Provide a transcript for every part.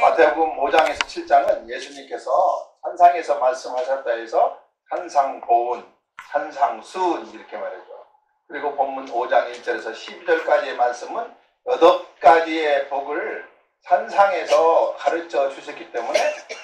마태복음 5장에서 7장은 예수님께서 산상에서 말씀하셨다 해서 산상보훈, 산상수훈 이렇게 말이죠. 그리고 본문 5장 1절에서 12절까지의 말씀은 8가지의 복을 산상에서 가르쳐 주셨기 때문에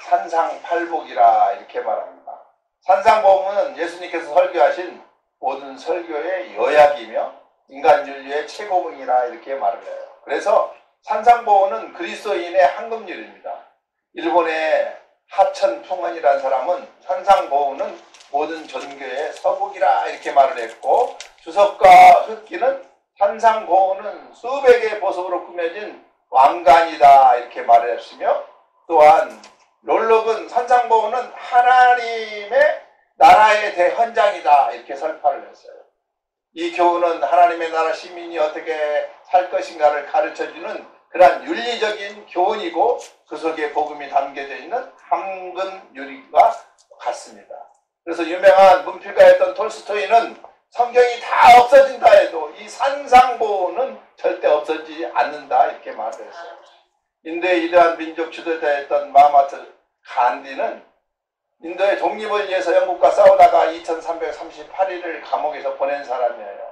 산상팔복이라 이렇게 말합니다. 산상보훈은 예수님께서 설교하신 모든 설교의 요약이며 인간윤리의 최고봉이라 이렇게 말을 해요. 그래서 산상보훈은 그리스도인의 황금률입니다. 일본의 하천풍원이라는 사람은 산상보훈은 모든 종교의 서복이라 이렇게 말을 했고, 주석과 흑기는 산상보훈은 수백 개의 보석으로 꾸며진 왕관이다 이렇게 말을 했으며, 또한 롤록은 산상보훈은 하나님의 나라의 대헌장이다 이렇게 설파를 했어요. 이 교훈은 하나님의 나라 시민이 어떻게 살 것인가를 가르쳐주는 그러한 윤리적인 교훈이고, 그 속에 복음이 담겨져 있는 황금유리와 같습니다. 그래서 유명한 문필가였던 톨스토이는 성경이 다 없어진다 해도 이 산상보훈은 절대 없어지지 않는다 이렇게 말을 했어요. 인도의 위대한 민족 지도자였던 마하마트 간디는 인도의 독립을 위해서 영국과 싸우다가 2338일을 감옥에서 보낸 사람이에요.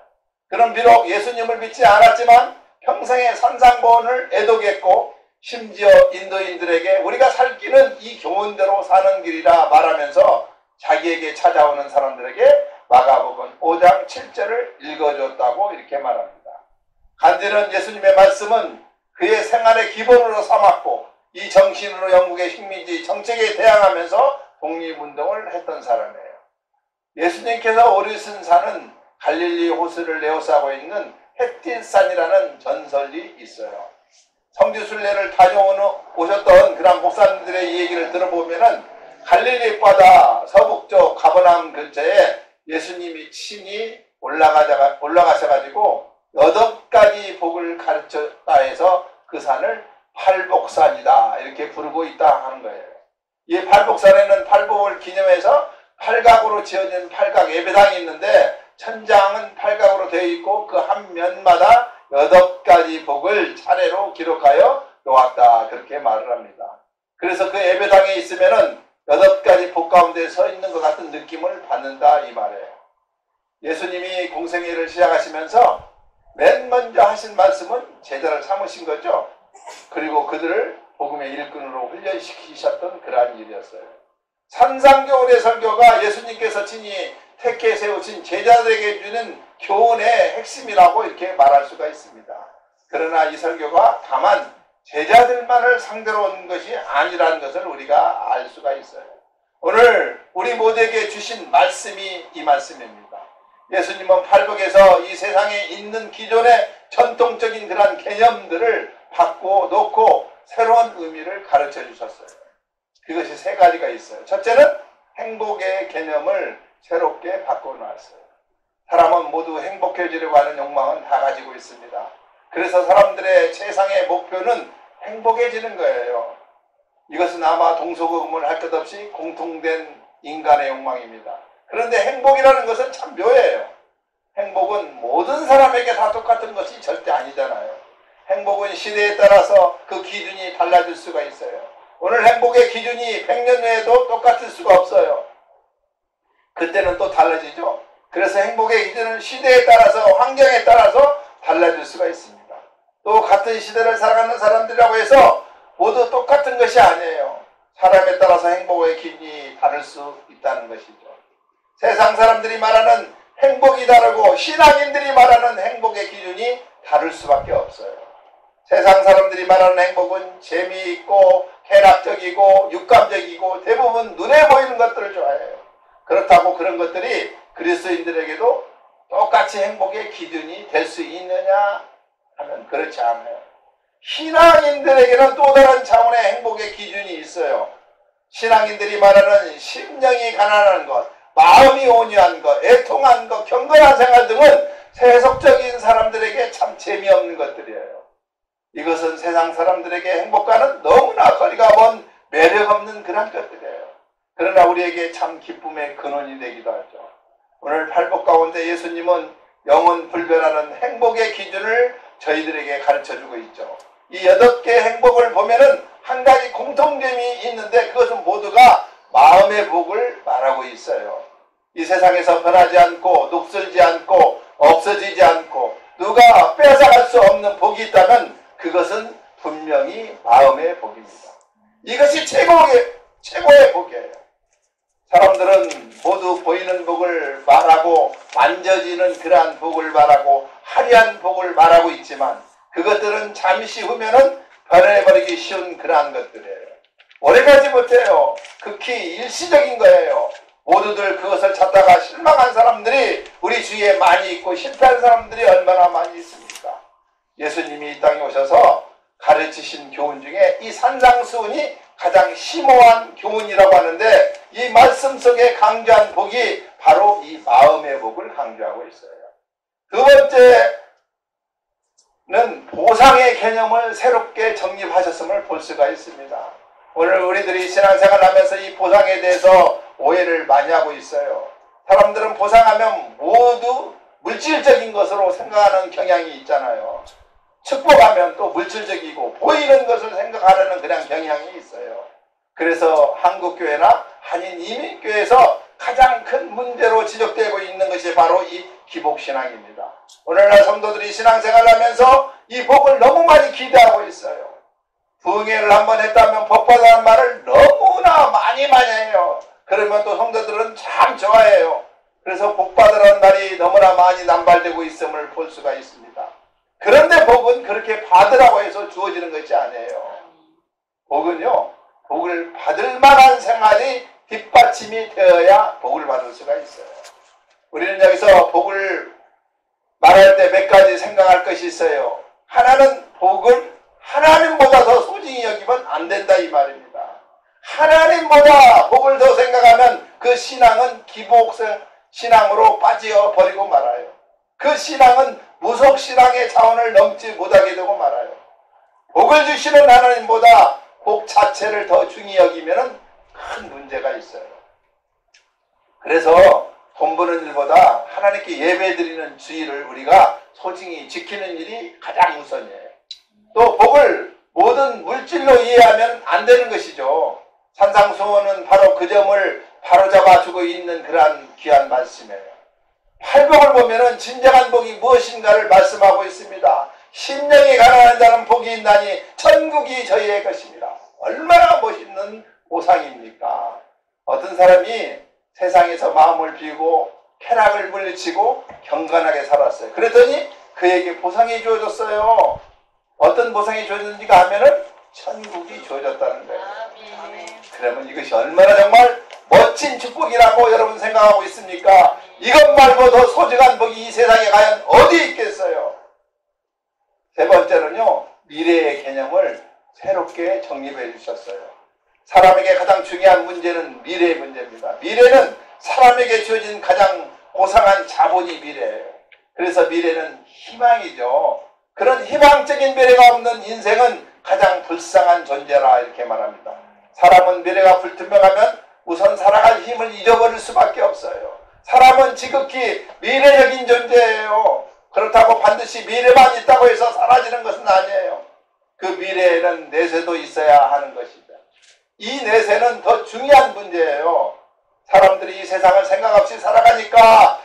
그는 비록 예수님을 믿지 않았지만 평생의 산상보훈을 애독했고, 심지어 인도인들에게 우리가 살 길은 이 교훈대로 사는 길이라 말하면서 자기에게 찾아오는 사람들에게 마가복음 5장 7절을 읽어줬다고 이렇게 말합니다. 간디는 예수님의 말씀은 그의 생활의 기본으로 삼았고, 이 정신으로 영국의 식민지 정책에 대항하면서 독립운동을 했던 사람이에요. 예수님께서 오르신 산은 갈릴리 호수를 에워싸고 있는 햇틴산이라는 전설이 있어요. 성지순례를 다녀오셨던 그런 목사님들의 얘기를 들어보면은 갈릴리 바다 서북쪽 가버나움 근처에 예수님이 친히 올라가셔가지고 8가지 복을 가르쳤다 해서 그 산을 팔복산이다 이렇게 부르고 있다 하는 거예요. 이 팔복산에는 팔복을 기념해서 팔각으로 지어진 팔각 예배당이 있는데, 천장은 팔각으로 되어 있고 그 한 면마다 8가지 복을 차례로 기록하여 놓았다 그렇게 말을 합니다. 그래서 그 예배당에 있으면은 8가지 복 가운데 서 있는 것 같은 느낌을 받는다 이 말이에요. 예수님이 공생애를 시작하시면서 맨 먼저 하신 말씀은 제자를 삼으신 거죠. 그리고 그들을 복음의 일꾼으로 훈련시키셨던 그러한 일이었어요. 산상교훈의 설교가 예수님께서 친히 택해 세우신 제자들에게 주는 교훈의 핵심이라고 이렇게 말할 수가 있습니다. 그러나 이 설교가 다만 제자들만을 상대로 온 것이 아니라는 것을 우리가 알 수가 있어요. 오늘 우리 모두에게 주신 말씀이 이 말씀입니다. 예수님은 팔복에서 이 세상에 있는 기존의 전통적인 그런 개념들을 바꾸어 놓고 새로운 의미를 가르쳐 주셨어요. 그것이 3가지가 있어요. 첫째는 행복의 개념을 새롭게 바꿔놨어요. 사람은 모두 행복해지려고 하는 욕망은 다 가지고 있습니다. 그래서 사람들의 최상의 목표는 행복해지는 거예요. 이것은 아마 동서고금을 할 것 없이 공통된 인간의 욕망입니다. 그런데 행복이라는 것은 참 묘해요. 행복은 모든 사람에게 다 똑같은 것이 절대 아니잖아요. 행복은 시대에 따라서 그 기준이 달라질 수가 있어요. 오늘 행복의 기준이 100년 후에도 똑같을 수가 없어요. 그때는 또 달라지죠. 그래서 행복의 기준은 시대에 따라서, 환경에 따라서 달라질 수가 있습니다. 또 같은 시대를 살아가는 사람들이라고 해서 모두 똑같은 것이 아니에요. 사람에 따라서 행복의 기준이 다를 수 있다는 것이죠. 세상 사람들이 말하는 행복이 다르고 신앙인들이 말하는 행복의 기준이 다를 수밖에 없어요. 세상 사람들이 말하는 행복은 재미있고 쾌락적이고 육감적이고 대부분 눈에 보이는 것들을 좋아해요. 그렇다고 그런 것들이 그리스도인들에게도 똑같이 행복의 기준이 될 수 있느냐 하면 그렇지 않아요. 신앙인들에게는 또 다른 차원의 행복의 기준이 있어요. 신앙인들이 말하는 심령이 가난한 것, 마음이 온유한 것, 애통한 것, 경건한 생활 등은 세속적인 사람들에게 참 재미없는 것들이에요. 이것은 세상 사람들에게 행복과는 너무나 거리가 먼 매력 없는 그런 것들이에요. 그러나 우리에게 참 기쁨의 근원이 되기도 하죠. 오늘 팔복 가운데 예수님은 영원 불변하는 행복의 기준을 저희들에게 가르쳐주고 있죠. 이 8개의 행복을 보면은 한 가지 공통점이 있는데 그것은 모두가 마음의 복을 말하고 있어요. 이 세상에서 변하지 않고 녹슬지 않고 없어지지 않고 누가 뺏어갈 수 없는 복이 있다면 그것은 분명히 마음의 복입니다. 이것이 최고의 복이에요. 사람들은 모두 보이는 복을 말하고 만져지는 그러한 복을 말하고 화려한 복을 말하고 있지만 그것들은 잠시 후면은 변해버리기 쉬운 그러한 것들이에요. 오래가지 못해요. 극히 일시적인 거예요. 모두들 그것을 찾다가 실망한 사람들이 우리 주위에 많이 있고 실패한 사람들이 얼마나 많이 있습니까? 예수님이 이 땅에 오셔서 가르치신 교훈 중에 이 산상수훈이 가장 심오한 교훈이라고 하는데 이 말씀 속에 강조한 복이 바로 이 마음의 복을 강조하고 있어요. 두 번째는 보상의 개념을 새롭게 정립하셨음을 볼 수가 있습니다. 오늘 우리들이 신앙생활 하면서 이 보상에 대해서 오해를 많이 하고 있어요. 사람들은 보상하면 모두 물질적인 것으로 생각하는 경향이 있잖아요. 축복하면 또 물질적이고 보이는 것을 생각하려는 그냥 경향이 있어요. 그래서 한국교회나 한인 이민교회에서 가장 큰 문제로 지적되고 있는 것이 바로 이 기복신앙입니다. 오늘날 성도들이 신앙생활을 하면서 이 복을 너무 많이 기대하고 있어요. 부흥회를 한번 했다면 복받아라는 말을 너무나 많이 해요. 그러면 또 성도들은 참 좋아해요. 그래서 복받으라는 말이 너무나 많이 남발되고 있음을 볼 수가 있습니다. 그런데 복은 그렇게 받으라고 해서 주어지는 것이 아니에요. 복은요, 복을 받을 만한 생활이 뒷받침이 되어야 복을 받을 수가 있어요. 우리는 여기서 복을 말할 때 몇 가지 생각할 것이 있어요. 하나는 복을 하나님보다 더 소중히 여기면 안 된다 이 말입니다. 하나님보다 복을 더 생각하면 그 신앙은 기복성 신앙으로 빠져버리고 말아요. 그 신앙은 무속신앙의 차원을 넘지 못하게 되고 말아요. 복을 주시는 하나님보다 복 자체를 더 중히 여기면 큰 문제가 있어요. 그래서 돈 버는 일보다 하나님께 예배드리는 주의를 우리가 소중히 지키는 일이 가장 우선이에요. 또 복을 모든 물질로 이해하면 안 되는 것이죠. 산상수훈은 바로 그 점을 바로잡아주고 있는 그러한 귀한 말씀이에요. 팔복을 보면은 진정한 복이 무엇인가를 말씀하고 있습니다. 심령이 가난한 자는 복이 있나니 천국이 저희의 것입니다. 얼마나 멋있는 보상입니까? 어떤 사람이 세상에서 마음을 비우고 쾌락을 물리치고 경건하게 살았어요. 그랬더니 그에게 보상이 주어졌어요. 어떤 보상이 주어졌는지가 하면은 천국이 주어졌다는 거예요. 그러면 이것이 얼마나 정말 멋진 축복이라고 여러분 생각하고 있습니까? 이것 말고 더 소중한 복이 이 세상에 과연 어디 있겠어요? 세 번째는요, 미래의 개념을 새롭게 정립해 주셨어요. 사람에게 가장 중요한 문제는 미래의 문제입니다. 미래는 사람에게 주어진 가장 고상한 자본이 미래예요. 그래서 미래는 희망이죠. 그런 희망적인 미래가 없는 인생은 가장 불쌍한 존재라 이렇게 말합니다. 사람은 미래가 불투명하면 우선 살아갈 힘을 잃어버릴 수밖에 없어요. 사람은 지극히 미래적인 존재예요. 그렇다고 반드시 미래만 있다고 해서 사라지는 것은 아니에요. 그 미래에는 내세도 있어야 하는 것이죠. 이 내세는 더 중요한 문제예요. 사람들이 이 세상을 생각 없이 살아가니까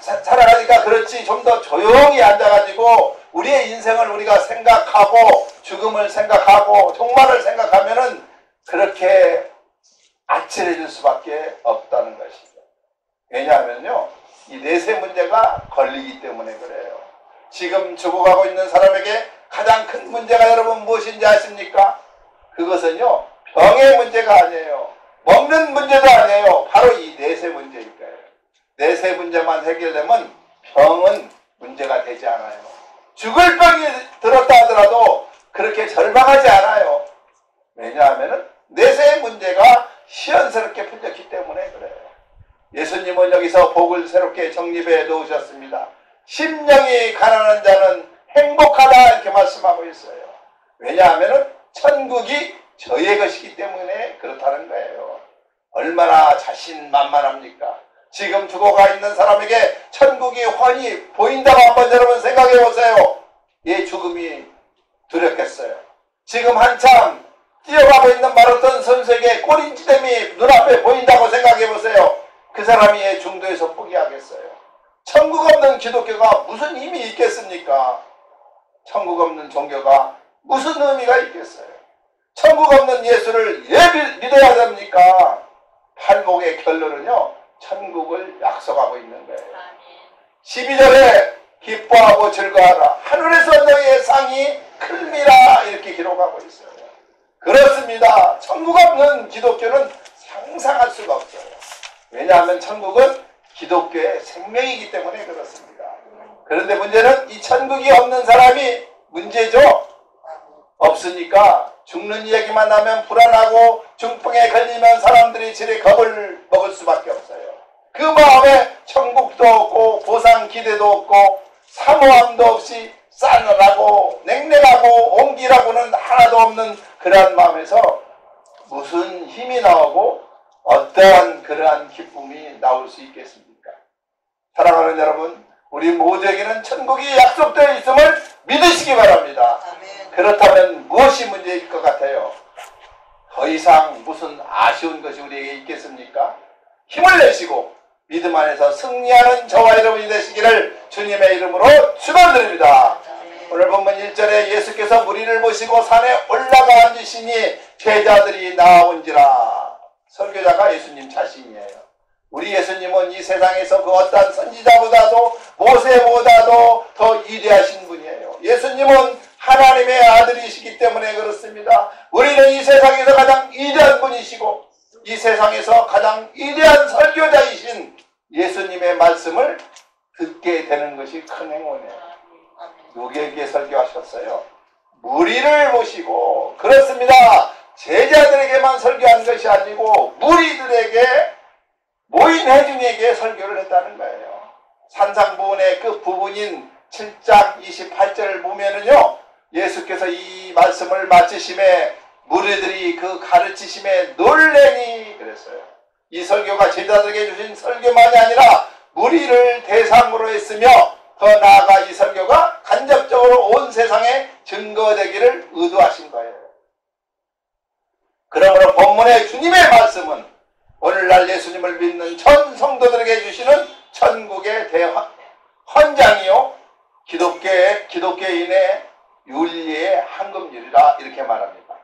살아가니까 그렇지 좀 더 조용히 앉아가지고 우리의 인생을 우리가 생각하고 죽음을 생각하고 종말을 생각하면은 그렇게 아찔해질 수밖에 없다는 것이죠. 왜냐하면요, 이 내세 문제가 걸리기 때문에 그래요. 지금 죽어가고 있는 사람에게 가장 큰 문제가 여러분 무엇인지 아십니까? 그것은요, 병의 문제가 아니에요. 먹는 문제도 아니에요. 바로 이 내세 문제일 거예요. 내세 문제만 해결되면 병은 문제가 되지 않아요. 죽을 병이 들었다 하더라도 그렇게 절망하지 않아요. 왜냐하면 내세의 문제가 시원스럽게 풀렸기 때문에 그래요. 예수님은 여기서 복을 새롭게 정립해 놓으셨습니다. 심령이 가난한 자는 행복하다 이렇게 말씀하고 있어요. 왜냐하면 천국이 저의 것이기 때문에 그렇다는 거예요. 얼마나 자신만만합니까? 지금 죽어가 있는 사람에게 천국이 훤히 보인다고 한번 여러분 생각해 보세요. 얘 죽음이 두렵겠어요? 지금 한참 뛰어가고 있는 마라톤 선수에게 꼬린지점이 눈앞에 보인다고 생각해 보세요. 그 사람이 중도에서 포기하겠어요? 천국 없는 기독교가 무슨 힘이 있겠습니까? 천국 없는 종교가 무슨 의미가 있겠어요? 천국 없는 예수를 믿어야 됩니까? 팔복의 결론은요, 천국을 약속하고 있는 거예요. 12절에 기뻐하고 즐거워하라. 하늘에서 너희의 상이 클미라. 이렇게 기록하고 있어요. 그렇습니다. 천국 없는 기독교는 상상할 수가 없어요. 왜냐하면 천국은 기독교의 생명이기 때문에 그렇습니다. 그런데 문제는 이 천국이 없는 사람이 문제죠. 없으니까 죽는 이야기만 하면 불안하고 중풍에 걸리면 사람들이 지레 겁을 먹을 수밖에 없어요. 그 마음에 천국도 없고 보상 기대도 없고 사모함도 없이 싸늘하고 냉랭하고 온기라고는 하나도 없는 그러한 마음에서 무슨 힘이 나오고 어떠한 그러한 기쁨이 나올 수 있겠습니까? 사랑하는 여러분, 우리 모두에게는 천국이 약속되어 있음을 믿으시기 바랍니다. 아멘. 그렇다면 무엇이 문제일 것 같아요? 더 이상 무슨 아쉬운 것이 우리에게 있겠습니까? 힘을 내시고 믿음 안에서 승리하는 저와 여러분이 되시기를 주님의 이름으로 축원드립니다. 오늘 본문 1절에 예수께서 무리를 모시고 산에 올라가 앉으시니 제자들이 나온지라. 설교자가 예수님 자신이에요. 우리 예수님은 이 세상에서 그 어떤 선지자보다도 모세보다도 더 위대하신 분이에요. 예수님은 하나님의 아들이시기 때문에 그렇습니다. 우리는 이 세상에서 가장 위대한 분이시고 이 세상에서 가장 위대한 설교자이신 예수님의 말씀을 듣게 되는 것이 큰 행운이에요. 누구에게 설교하셨어요? 무리를 모시고, 그렇습니다. 제자들에게만 설교한 것이 아니고 무리들에게, 모인 회중에게 설교를 했다는 거예요. 산상보훈의 그 부분인 7장 28절을 보면은요, 예수께서 이 말씀을 마치심에 무리들이 그 가르치심에 놀래니 그랬어요. 이 설교가 제자들에게 주신 설교만이 아니라 무리를 대상으로 했으며 더 나아가 이 설교가 간접적으로 온 세상에 증거되기를 의도하신 거예요. 그러므로 본문의 주님의 말씀은 오늘날 예수님을 믿는 전 성도들에게 주시는 천국의 대헌장이요 기독교인의 윤리의 황금률이라 이렇게 말합니다.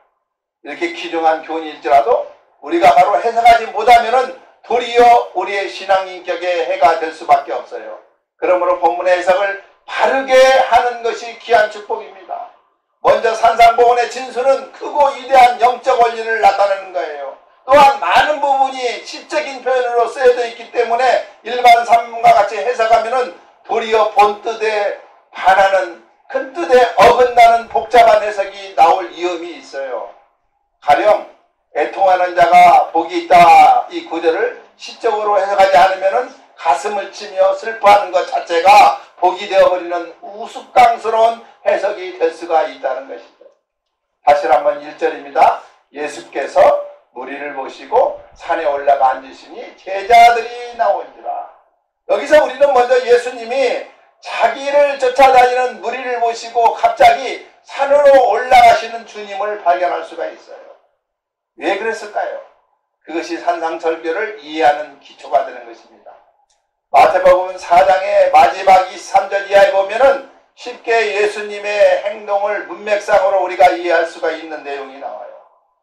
이렇게 귀중한 교훈일지라도 우리가 바로 해석하지 못하면은 도리어 우리의 신앙 인격에 해가 될 수밖에 없어요. 그러므로 본문의 해석을 바르게 하는 것이 귀한 축복입니다. 먼저 산상보훈의 진수는 크고 위대한 영적 원리를 나타내는 거예요. 또한 많은 부분이 시적인 표현으로 쓰여져 있기 때문에 일반 산문과 같이 해석하면은 도리어 본 뜻에 반하는, 큰 뜻에 어긋나는 복잡한 해석이 나올 위험이 있어요. 가령 애통하는 자가 복이 있다, 이 구절을 시적으로 해석하지 않으면은 가슴을 치며 슬퍼하는 것 자체가 복이 되어버리는 우스꽝스러운 해석이 될 수가 있다는 것이죠. 다시 한번 1절입니다. 예수께서 무리를 모시고 산에 올라가 앉으시니 제자들이 나온지라. 여기서 우리는 먼저 예수님이 자기를 쫓아다니는 무리를 모시고 갑자기 산으로 올라가시는 주님을 발견할 수가 있어요. 왜 그랬을까요? 그것이 산상설교를 이해하는 기초가 되는 것입니다. 마태복음 4장의 마지막 23절 이하에 보면은 쉽게 예수님의 행동을 문맥상으로 우리가 이해할 수가 있는 내용이 나와요.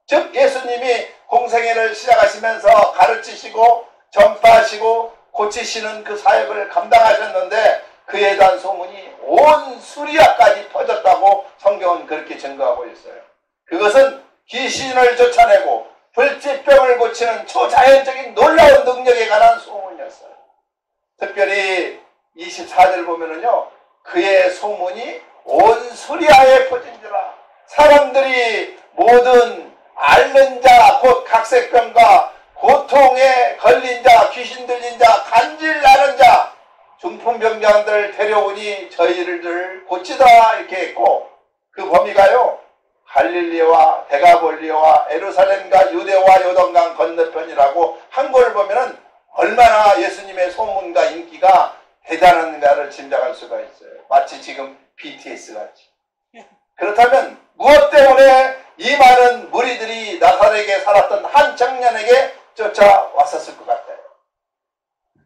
즉 예수님이 공생애를 시작하시면서 가르치시고 전파하시고 고치시는 그 사역을 감당하셨는데 그에 대한 소문이 온 수리아까지 퍼졌다고 성경은 그렇게 증거하고 있어요. 그것은 귀신을 쫓아내고 불치병을 고치는 초자연적인 놀라운 능력에 관한 소문이었어요. 특별히 24절 보면은요, 그의 소문이 온 수리아에 퍼진지라. 사람들이 모든 앓는 자, 곧 각색병과 고통에 걸린 자, 귀신 들린 자, 간질 나는 자, 중풍병자들 데려오니 저희를 고치다 이렇게 했고, 그 범위가요 갈릴리와 데가볼리와 에루살렘과 유대와 요단강 건너편이라고 한국을 보면은 얼마나 예수님의 소문과 인기가 대단한가를 짐작할 수가 있어요. 마치 지금 BTS 같이. 그렇다면 무엇 때문에 이 많은 무리들이 나사렛에 살았던 한 청년에게 쫓아왔었을 것 같아요.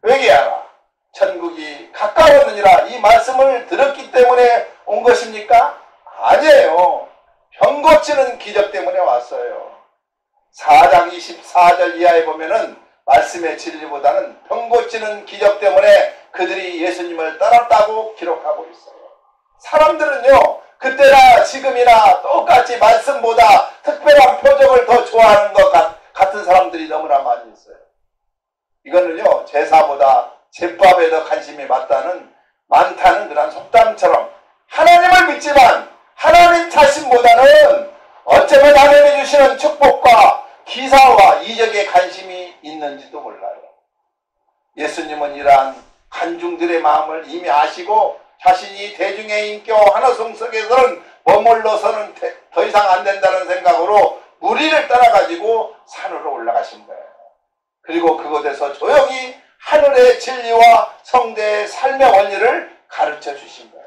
왜게하라? 천국이 가까웠느니라. 이 말씀을 들었기 때문에 온 것입니까? 아니에요. 병 고치는 기적 때문에 왔어요. 4장 24절 이하에 보면은 말씀의 진리보다는 병 고치는 기적 때문에 그들이 예수님을 따랐다고 기록하고 있어요. 사람들은요, 그때나 지금이나 똑같이 말씀보다 특별한 표적을 더 좋아하는 것 같은 사람들이 너무나 많이 있어요. 이거는요, 제사보다 제밥에 더 관심이 많다는 그런 속담처럼 하나님을 믿지만 하나님 자신보다는 어쩌면 하나님이 주시는 축복과 기사와 이적에 관심이 있는지도 몰라요. 예수님은 이러한 간중들의 마음을 이미 아시고 자신이 대중의 인격 하나성 속에서는 머물러서는 더 이상 안 된다는 생각으로 무리를 따라가지고 산으로 올라가신 거예요. 그리고 그곳에서 조용히 하늘의 진리와 성대의 삶의 원리를 가르쳐 주신 거예요.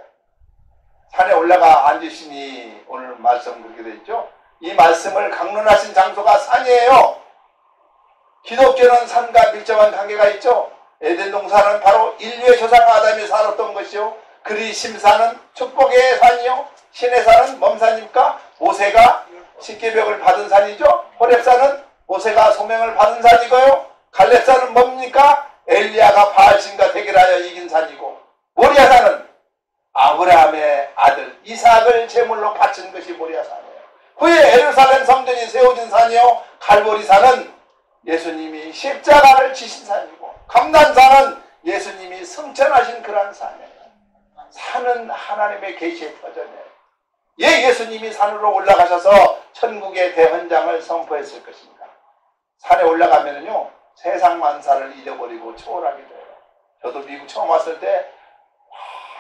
산에 올라가 앉으시니 오늘 말씀 그렇게 되어 있죠. 이 말씀을 강론하신 장소가 산이에요. 기독교는 산과 밀접한 관계가 있죠. 에덴 동산은 바로 인류의 조상 아담이 살았던 것이요. 그리심산은 축복의 산이요. 신의 산은 뭔산입니까? 모세가 십계명을 받은 산이죠. 호렙산은 모세가 소명을 받은 산이고요. 갈렙산은 뭡니까? 엘리야가 바알신과 대결하여 이긴 산이고, 모리아산은 아브라함의 아들 이삭을 제물로 바친 것이 모리아산이에요. 후에 예루살렘 성전이 세워진 산이요. 갈보리산은 예수님이 십자가를 지신 산이고, 감난산은 예수님이 승천하신 그런 산이에요. 산은 하나님의 계시의 터전이에요. 예수님이 산으로 올라가셔서 천국의 대헌장을 선포했을 것입니다. 산에 올라가면은요, 세상 만사를 잊어버리고 초월하게 돼요. 저도 미국 처음 왔을 때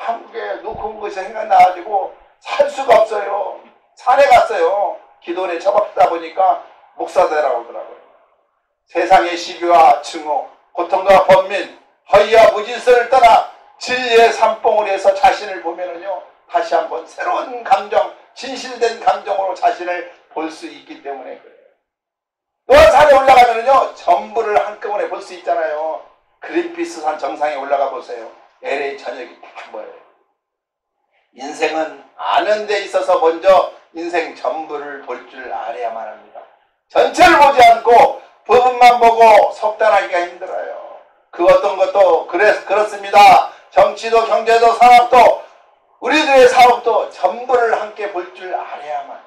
한국에 놓고 온 것이 생각나가지고 살 수가 없어요. 산에 갔어요. 기도원에 처박다 보니까 목사 되라고 하더라고요. 세상의 시기와 증오, 고통과 번민, 허위와 무질서를 떠나 진리의 산봉우리에서 자신을 보면은요, 다시 한번 새로운 감정, 진실된 감정으로 자신을 볼 수 있기 때문에 그래요. 또한 산에 올라가면은요, 전부를 한꺼번에 볼 수 있잖아요. 그린피스 산 정상에 올라가 보세요. LA 저녁이 딱 보여요. 인생은 아는 데 있어서 먼저 인생 전부를 볼 줄 알아야만 합니다. 전체를 보지 않고 부분만 보고 속단하기가 힘들어요. 그 어떤 것도 그렇습니다. 정치도 경제도 산업도 우리들의 사업도 전부를 함께 볼 줄 알아야만,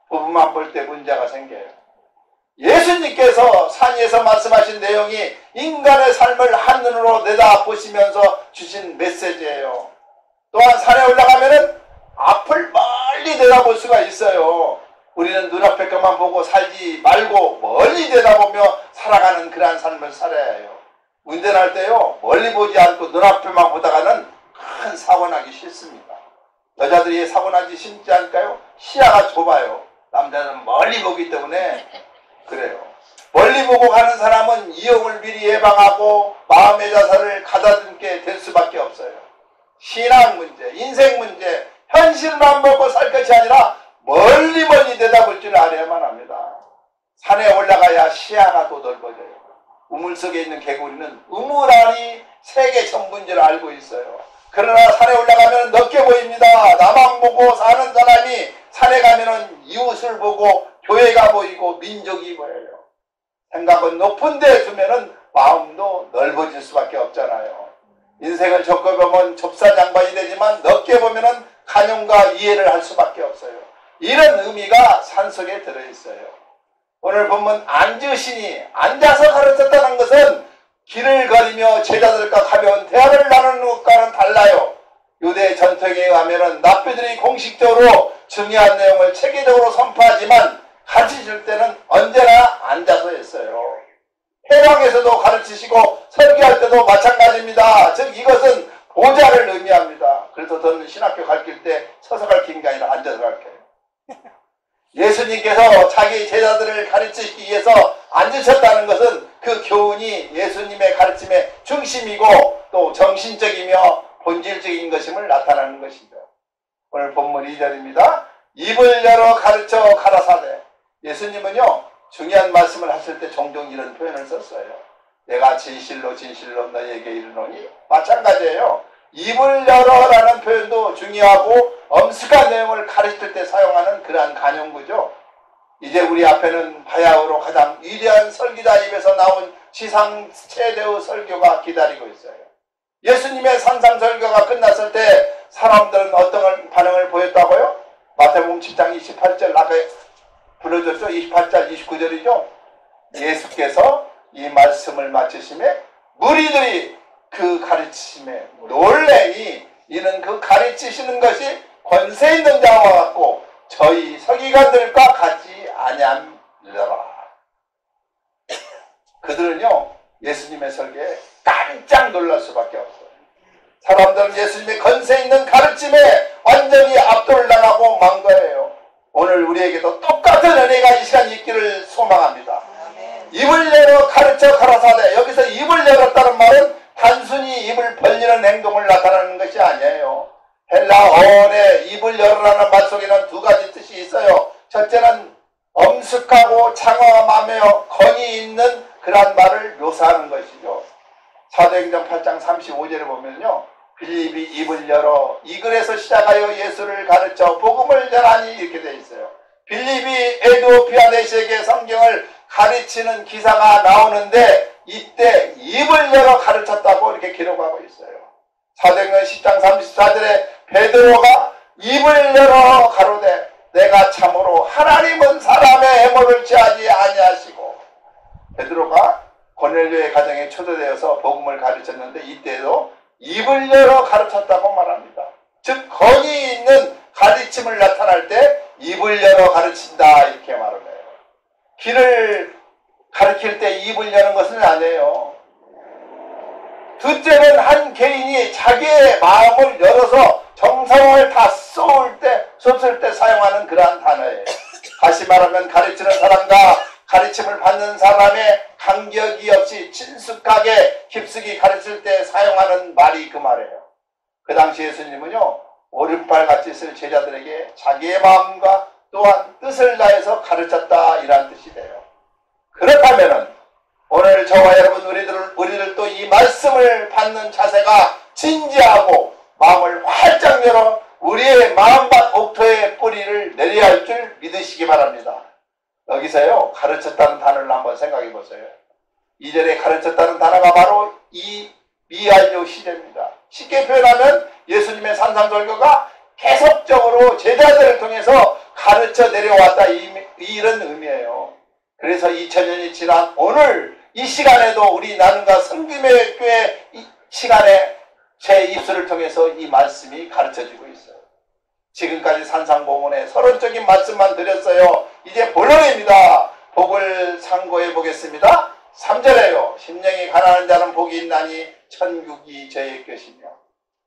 부분만 볼 때 문제가 생겨요. 예수님께서 산위에서 말씀하신 내용이 인간의 삶을 한눈으로 내다보시면서 주신 메시지예요. 또한 산에 올라가면은 앞을 멀리 내다볼 수가 있어요. 우리는 눈앞에 것만 보고 살지 말고 멀리 내다보며 살아가는 그러한 삶을 살아야 해요. 운전할 때요, 멀리 보지 않고 눈앞에만 보다가는 큰 사고 나기 싫습니다. 여자들이 사고 나기 쉽지 않을까요? 시야가 좁아요. 남자는 멀리 보기 때문에 그래요. 멀리 보고 가는 사람은 위험을 미리 예방하고 마음의 자세를 가다듬게 될 수밖에 없어요. 신앙 문제, 인생 문제, 현실만 보고 살 것이 아니라 멀리 내다볼 줄 알아야만 합니다. 산에 올라가야 시야가 또 넓어져요. 우물 속에 있는 개구리는 우물 안이 세계 전부인 줄 알고 있어요. 그러나 산에 올라가면 넓게 보입니다. 나만 보고 사는 사람이 산에 가면은 이웃을 보고 교회가 보이고 민족이 보여요. 생각은 높은 데 두면은 마음도 넓어질 수밖에 없잖아요. 인생을 좁게 보면 좁쌀 양반이 되지만 넓게 보면은 간용과 이해를 할 수밖에 없어요. 이런 의미가 산 속에 들어있어요. 오늘 보면 앉으시니, 앉아서 가르쳤다는 것은 길을 걸으며 제자들과 가벼운 대화를 나누는 것과는 달라요. 유대 전통에 의하면 납비들이 공식적으로 중요한 내용을 체계적으로 선포하지만 가르치실 때는 언제나 앉아서 했어요. 회당에서도 가르치시고 설교할 때도 마찬가지입니다. 즉 이것은 보좌를 의미합니다. 그래서 저는 신학교 가르칠 때 서서 가르치는 게 아니라 앉아서 가르쳐요. 예수님께서 자기 제자들을 가르치시기 위해서 앉으셨다는 것은 그 교훈이 예수님의 가르침의 중심이고 또 정신적이며 본질적인 것임을 나타나는 것이죠. 오늘 본문 2절입니다. 입을 열어 가르쳐 가라사대. 예수님은요 중요한 말씀을 하실 때 종종 이런 표현을 썼어요. 내가 진실로 진실로 너희에게 이르노니. 마찬가지예요. 입을 열어라는 표현도 중요하고 엄숙한 내용을 가르칠 때 사용하는 그러한 간용구죠. 이제 우리 앞에는 바야흐로 가장 위대한 설교자 입에서 나온 지상 최대의 설교가 기다리고 있어요. 예수님의 산상설교가 끝났을 때 사람들은 어떤 반응을 보였다고요? 마태복음 10장 28절 아까 불러줬죠? 28절 29절이죠? 예수께서 이 말씀을 마치심에 무리들이 그 가르치심에 놀래니 이는 그 가르치시는 것이 권세 있는 자와 같고 저희 서기관들과 같지 아니함이더라. 그들은요 예수님의 설교에 깜짝 놀랄 수밖에 없어요. 사람들은 예수님의 권세 있는 가르침에 완전히 압도를 당하고 만 거예요. 오늘 우리에게도 똑같은 은혜가 이 시간 있기를 소망합니다. 입을 열어 가르쳐 가라사대. 여기서 입을 열었다는 말은 단순히 입을 벌리는 행동을 나타내는 것이 아니에요. 헬라 어원에 입을 열어라는 말 속에는 두 가지 뜻이 있어요. 첫째는 엄숙하고 장엄하며 권위 있는 그런 말을 묘사하는 것이죠. 사도행전 8장 35절에 보면요. 빌립이 입을 열어 이 글에서 시작하여 예수를 가르쳐 복음을 전하니 이렇게 되어 있어요. 빌립이 에도피아 내시에게 성경을 가르치는 기사가 나오는데 이때 입을 열어 가르쳤다고 이렇게 기록하고 있어요. 사도행전 10장 34절에 베드로가 입을 열어 가로되 내가 참으로 하나님은 사람의 해모를 취하지 아니하시고. 베드로가 고넬료의 가정에 초대되어서 복음을 가르쳤는데 이때도 입을 열어 가르쳤다고 말합니다. 즉 권위 있는 가르침을 나타날 때 입을 열어 가르친다 이렇게 말을 해요. 길을 가르칠 때 입을 여는 것은 아니에요. 둘째는 한 개인이 자기의 마음을 열어서 정성을 다 쏟을 때 사용하는 그러한 단어예요. 다시 말하면 가르치는 사람과 가르침을 받는 사람의 간격이 없이 친숙하게 깊숙이 가르칠 때 사용하는 말이 그 말이에요. 그 당시 예수님은요 오른발같이 쓸 제자들에게 자기의 마음과 또한 뜻을 다해서 가르쳤다 이란 뜻이 돼요. 그렇다면은 오늘 저와 여러분 우리들 또 이 말씀을 받는 자세가 진지하고 마음을 활짝 열어 우리의 마음밭 옥토의 뿌리를 내려야 할 줄 믿으시기 바랍니다. 여기서요 가르쳤다는 단어를 한번 생각해 보세요. 2절에 가르쳤다는 단어가 바로 이 미완료 시제입니다. 쉽게 표현하면 예수님의 산상설교가 계속적으로 제자들을 통해서 가르쳐 내려왔다 이런 의미예요. 그래서 2000년이 지난 오늘 이 시간에도 우리 나눔과 성김의 교회 시간에 제 입술을 통해서 이 말씀이 가르쳐지고 있어요. 지금까지 산상보문의 서론적인 말씀만 드렸어요. 이제 본론입니다. 복을 상고해 보겠습니다. 3절에요. 심령이 가난한 자는 복이 있나니 천국이 저의 것이며.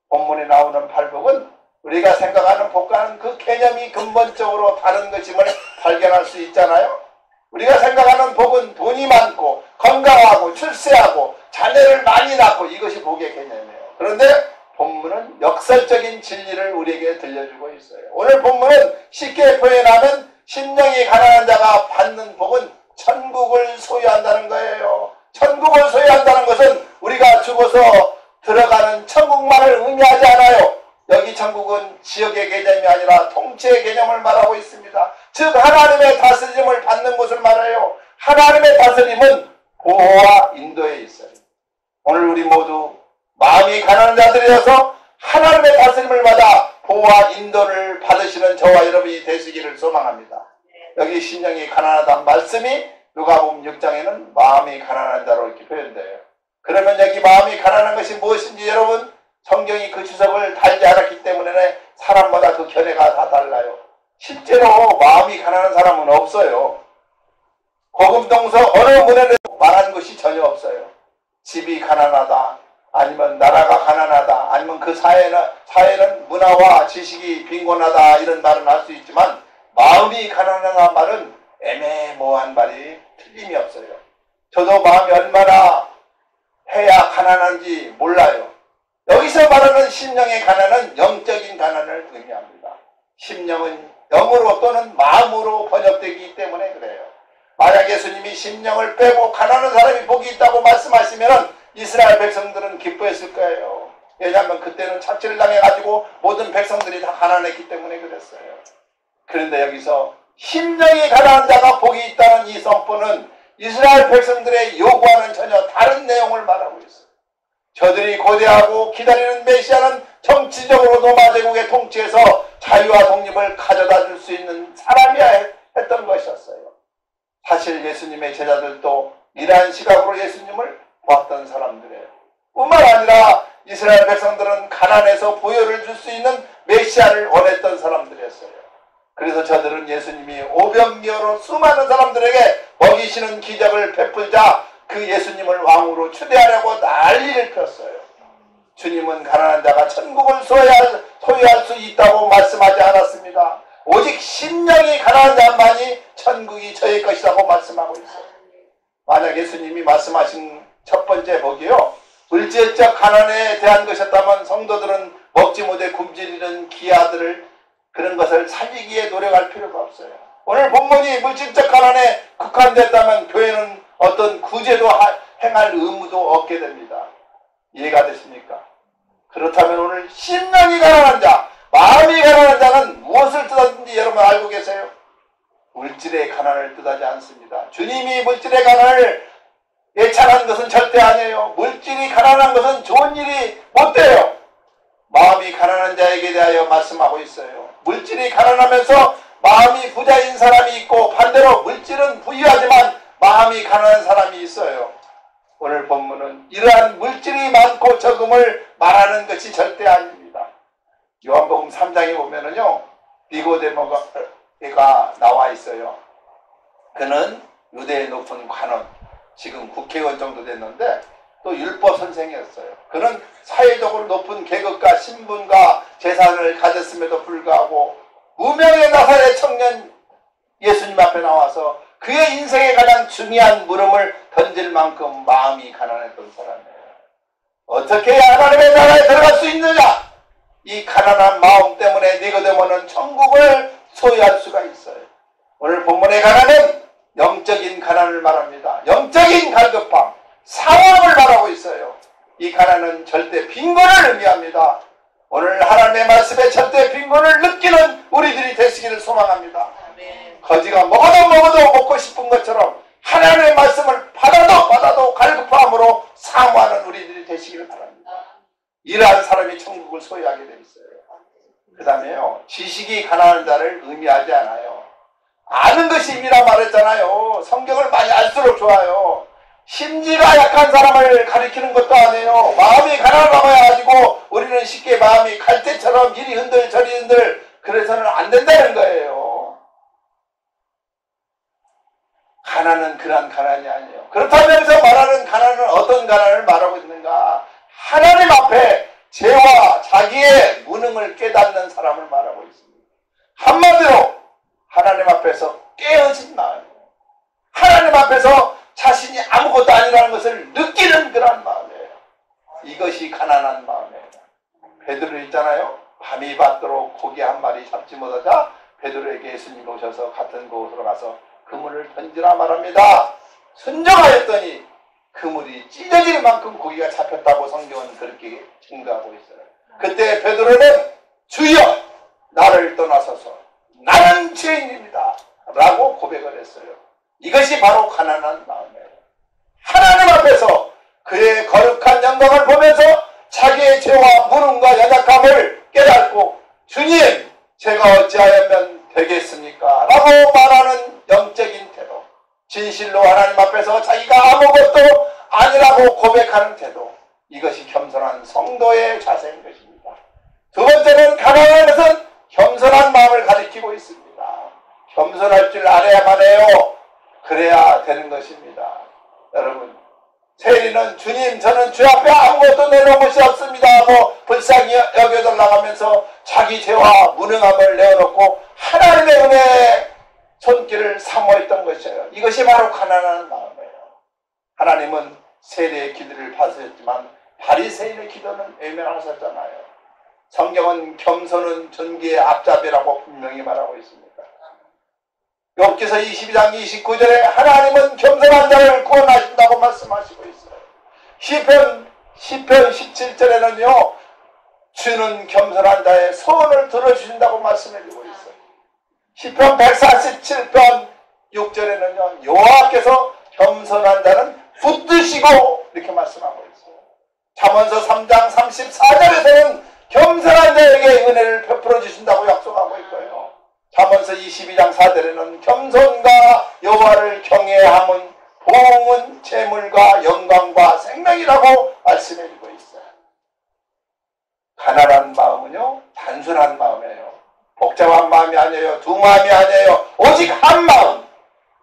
본문에 나오는 팔복은 우리가 생각하는 복과는 그 개념이 근본적으로 다른 것임을 발견할 수 있잖아요. 우리가 생각하는 복은 돈이 많고 건강하고 출세하고 자녀를 많이 낳고 이것이 복의 개념이에요. 그런데 본문은 역설적인 진리를 우리에게 들려주고 있어요. 오늘 본문은 쉽게 표현하면 심령이 가난한 자가 받는 복은 천국을 소유한다는 거예요. 천국을 소유한다는 것은 우리가 죽어서 들어가는 천국만을 의미하지 않아요. 여기 천국은 지역의 개념이 아니라 통치의 개념을 말하고 있습니다. 즉 하나님의 다스림을 받는 것을 말해요. 하나님의 다스림은 보호와 인도에 있어요. 오늘 우리 모두 마음이 가난한 자들이어서 하나님의 다스림을 받아 보호와 인도를 받으시는 저와 여러분이 되시기를 소망합니다. 여기 심령이 가난하다는 말씀이 누가복음 6장에는 마음이 가난한 자로 이렇게 표현돼요. 그러면 여기 마음이 가난한 것이 무엇인지 여러분 성경이 그 주석을 달지 않았기 때문에 사람마다 그 견해가 다 달라요. 실제로 마음이 가난한 사람은 없어요. 고금동서 어느 문에도 말하는 것이 전혀 없어요. 집이 가난하다, 아니면 나라가 가난하다, 아니면 그 사회는 문화와 지식이 빈곤하다 이런 말은 할 수 있지만 마음이 가난하다는 말은 애매모호한 말이 틀림이 없어요. 저도 마음이 얼마나 해야 가난한지 몰라요. 여기서 말하는 심령의 가난은 영적인 가난을 의미합니다. 심령은 영으로 또는 마음으로 번역되기 때문에 그래요. 만약 예수님이 심령을 빼고 가난한 사람이 복이 있다고 말씀하시면 이스라엘 백성들은 기뻐했을 거예요. 왜냐하면 그때는 착취를 당해가지고 모든 백성들이 다 가난했기 때문에 그랬어요. 그런데 여기서 심령이 가난한 자가 복이 있다는 이 선포는 이스라엘 백성들의 요구와는 전혀 다른 내용을 말하고 있어요. 저들이 고대하고 기다리는 메시아는 정치적으로 로마 제국의 통치에서 자유와 독립을 가져다 줄 수 있는 사람이야 했던 것이었어요. 사실 예수님의 제자들도 이러한 시각으로 예수님을 보았던 사람들이에요. 뿐만 아니라 이스라엘 백성들은 가난해서 부여를 줄 수 있는 메시아를 원했던 사람들이었어요. 그래서 저들은 예수님이 오병이어로 수많은 사람들에게 먹이시는 기적을 베풀자 그 예수님을 왕으로 추대하려고 난리를 폈어요. 주님은 가난한 자가 천국을 소유할 수 있다고 말씀하지 않았습니다. 오직 심령이 가난한 자만이 천국이 저의 것이라고 말씀하고 있어요. 만약 예수님이 말씀하신 첫 번째 복이요, 물질적 가난에 대한 것이었다면 성도들은 먹지 못해 굶주리는 기아들을 그런 것을 살리기에 노력할 필요가 없어요. 오늘 본문이 물질적 가난에 국한됐다면 교회는 어떤 구제도 행할 의무도 없게 됩니다. 이해가 되십니까? 그렇다면 오늘 심령이 가난한 자, 마음이 가난한 자는 무엇을 뜻하는지 여러분 알고 계세요? 물질의 가난을 뜻하지 않습니다. 주님이 물질의 가난을 예찬한 것은 절대 아니에요. 물질이 가난한 것은 좋은 일이 못 돼요. 마음이 가난한 자에게 대하여 말씀하고 있어요. 물질이 가난하면서 마음이 부자인 사람이 있고 반대로 물질은 부유하지만 마음이 가난한 사람이 있어요. 오늘 본문은 이러한 물질이 많고 적음을 말하는 것이 절대 아닙니다. 요한복음 3장에 보면은요, 니고데모가 나와 있어요. 그는 유대의 높은 관원, 지금 국회의원 정도 됐는데 또 율법 선생이었어요. 그는 사회적으로 높은 계급과 신분과 재산을 가졌음에도 불구하고 무명의 나사렛 청년 예수님 앞에 나와서 그의 인생에 가장 중요한 물음을 던질 만큼 마음이 가난했던 사람이에요. 어떻게 해야 하나님의 나라에 들어갈 수 있느냐? 이 가난한 마음 때문에 니고데모는 천국을 소유할 수가 있어요. 오늘 본문의 가난은 영적인 가난을 말합니다. 영적인 갈급함, 상황을 말하고 있어요. 이 가난은 절대 빈곤을 의미합니다. 오늘 하나님의 말씀에 절대 빈곤을 느끼는 우리들이 되시기를 소망합니다. 거지가 먹어도 먹고 싶은 것처럼 하나님의 말씀을 받아도 갈급함으로 사모하는 우리들이 되시기를 바랍니다. 이러한 사람이 천국을 소유하게 되어 있어요. 그 다음에요, 지식이 가난한 자를 의미하지 않아요. 아는 것이 힘이라 말했잖아요. 성경을 많이 알수록 좋아요. 심지가 약한 사람을 가리키는 것도 아니에요. 마음이 가난하다고 해가지고 우리는 쉽게 마음이 갈대처럼 이리 흔들 저리 흔들 그래서는 안 된다는 거예요. 가난은 그런 가난이 아니에요. 그렇다면서 말하는 가난은 어떤 가난을 말하고 있는가? 하나님 앞에 죄와 자기의 무능을 깨닫는 사람을 말하고 있습니다. 한마디로 하나님 앞에서 깨어진 마음, 하나님 앞에서 자신이 아무것도 아니라는 것을 느끼는 그런 마음이에요. 이것이 가난한 마음이에요. 베드로 있잖아요. 밤이 받도록 고기 한 마리 잡지 못하자 베드로에게 예수님 오셔서 같은 곳으로 가서 그물을 던지라 말합니다. 순종하였더니 그물이 찢어질 만큼 고기가 잡혔다고 성경은 그렇게 증거하고 있어요. 그때 베드로는 주여 나를 떠나소서 나는 죄인입니다 라고 고백을 했어요. 이것이 바로 가난한 마음이에요. 하나님 앞에서 그의 거룩한 영광을 보면서 자기의 죄와 무능과 연약함을 깨닫고 주님 제가 어찌하면 되겠습니까? 라고 말하는 영적인 태도, 진실로 하나님 앞에서 자기가 아무것도 아니라고 고백하는 태도, 이것이 겸손한 성도의 자세인 것입니다. 두 번째는 가난한 것은 겸손한 마음을 가리키고 있습니다. 겸손할 줄 알아야만 해요. 그래야 되는 것입니다. 여러분, 세리는 주님 저는 주 앞에 아무것도 내놓은 것이 없습니다 하고 불쌍히 여겨달라고 하면서 자기 죄와 무능함을 내어놓고 하나님의 은혜에 손길을 사모했던 것이에요. 이것이 바로 가난한 마음이에요. 하나님은 세리의 기도를 받으셨지만 바리새인의 기도는 외면하셨잖아요. 성경은 겸손은 존귀의 앞잡이라고 분명히 말하고 있습니다. 욥기서 22장 29절에 하나님은 겸손한 자를 구원하신다고 말씀하시고 있어요. 시편 17절에는요, 주는 겸손한 자의 소원을 들어주신다고 말씀해주고 있어요. 시편 147편 6절에는요, 여호와께서 겸손한 자는 붙드시고 이렇게 말씀하고 있어요. 잠언서 3장 34절에서는 겸손한 자에게 은혜를 베풀어 주신다고 약속하고 있고요. 잠언서 22장 4절에는 겸손과 여호와를 경외함은 보응은 재물과 영광과 생명이라고 말씀해주고 있어요. 가난한 마음은요, 단순한 마음이에요. 복잡한 마음이 아니에요. 두 마음이 아니에요. 오직 한 마음.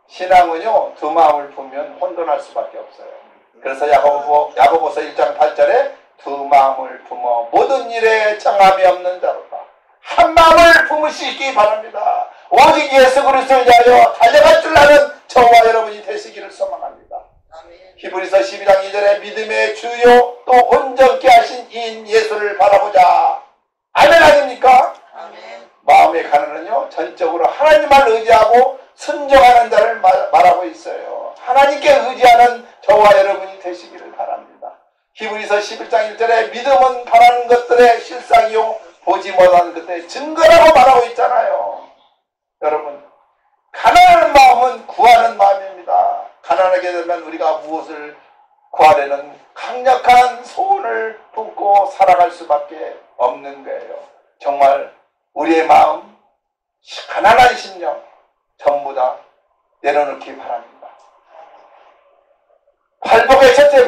신앙은요, 두 마음을 품으면 혼돈할 수밖에 없어요. 그래서 야고보서 1장 8절에 두 마음을 품어 모든 일에 정함이 없는 자로다. 한 마음을 품으시기 바랍니다. 오직 예수 그리스도를 위하여 달려갈 줄 아는 저와 여러분이 되시기를 소망합니다. 히브리서 12장 2절에 믿음의 주요 또 온전케 하신 이인 예수를 바라보자. 아멘 아닙니까? 아멘. 마음의 가난은요, 전적으로 하나님을 의지하고 순종하는 자를 말하고 있어요. 하나님께 의지하는 저와 여러분이 되시기를 바랍니다. 히브리서 11장 1절에 믿음은 바라는 것들의 실상이요 보지 못하는 것들의 증거라고 말하고 있잖아요. 여러분, 가난한 마음은 구하는 마음입니다. 가난하게 되면 우리가 무엇을 구하려는 강력한 소원을 품고 살아갈 수밖에 없는 거예요. 정말 우리의 마음, 가난한 심령 전부 다 내려놓기 바랍니다. 팔복의 첫째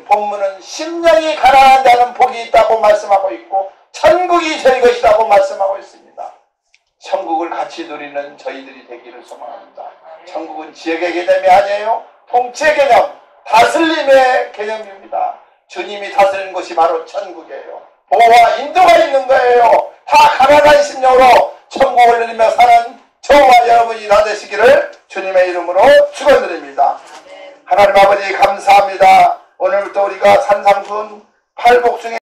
본문은 심령이 가난한 자는 복이 있다고 말씀하고 있고 천국이 저희 것이라고 말씀하고 있습니다. 천국을 같이 누리는 저희들이 되기를 소망합니다. 천국은 지역의 개념이 아니에요. 통치의 개념, 다스림의 개념입니다. 주님이 다스리는 곳이 바로 천국이에요. 보호와 인도가 있는 거예요. 다 가난한 심령으로 천국을 누리며 사는 저와 여러분이 다 되시기를 주님의 이름으로 축원드립니다. 하나님 아버지 감사합니다. 오늘부터 우리가 산상순 팔복 중에